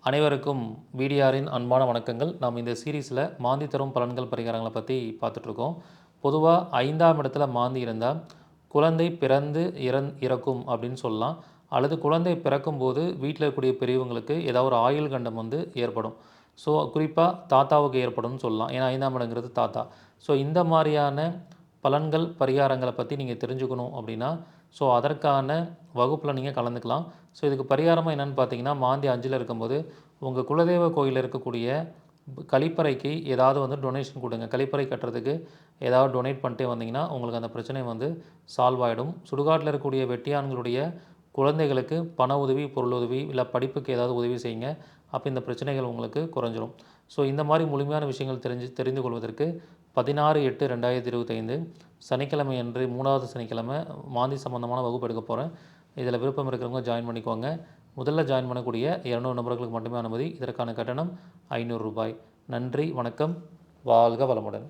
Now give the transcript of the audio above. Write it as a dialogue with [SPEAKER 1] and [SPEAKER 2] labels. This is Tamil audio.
[SPEAKER 1] அனைவருக்கும் விடிஆரின் அன்பான வணக்கங்கள். நாம் இந்த சீரீஸில் மாந்தி தரும் பலன்கள் பரிகாரங்களை பற்றி பார்த்துட்ருக்கோம். பொதுவாக 5ஆம் இடத்துல மாந்தி இருந்தால் குழந்தை பிறந்து இறக்கும் அப்படின்னு சொல்லலாம். அல்லது குழந்தை பிறக்கும்போது வீட்டில் இருக்கக்கூடிய பெரியவங்களுக்கு ஏதாவது ஒரு ஆயுள் கண்டம் ஏற்படும். ஸோ குறிப்பாக தாத்தாவுக்கு ஏற்படும்னு சொல்லலாம். ஏன்னா 5ஆம் இடங்கிறது தாத்தா. ஸோ இந்த மாதிரியான பலன்கள் பரிகாரங்களை பற்றி நீங்கள் தெரிஞ்சுக்கணும் அப்படின்னா அதற்கான வகுப்பில் நீங்கள் கலந்துக்கலாம். ஸோ இதுக்கு பரிகாரமாக என்னென்னு பார்த்தீங்கன்னா, மாந்தி 5ல் இருக்கும்போது உங்கள் குலதெய்வ கோயிலில் இருக்கக்கூடிய கழிப்பறைக்கு ஏதாவது டொனேஷன் கொடுங்க. கழிப்பறை கட்டுறதுக்கு ஏதாவது டொனேட் பண்ணிட்டே வந்தீங்கன்னா உங்களுக்கு அந்த பிரச்சனை சால்வ் ஆகிடும். சுடுகாட்டில் இருக்கக்கூடிய வெட்டியான்களுடைய குழந்தைகளுக்கு பண உதவி, பொருளுதவி இல்லை படிப்புக்கு ஏதாவது உதவி செய்யுங்க. அப்போ இந்த பிரச்சனைகள் உங்களுக்கு குறைஞ்சிரும். ஸோ இந்த மாதிரி முழுமையான விஷயங்கள் தெரிந்து கொள்வதற்கு 16/8/2025 சனிக்கிழமை அன்று 3வது சனிக்கிழமை மாந்தி சம்பந்தமான வகுப்பு எடுக்க போகிறேன். இதில் விருப்பம் இருக்கிறவங்க ஜாயின் பண்ணிக்கோங்க. முதல்ல ஜாயின் பண்ணக்கூடிய 200 நபர்களுக்கு மட்டுமே அனுமதி. இதற்கான கட்டணம் ரூ. 500. நன்றி, வணக்கம், வாழ்க வளமுடன்.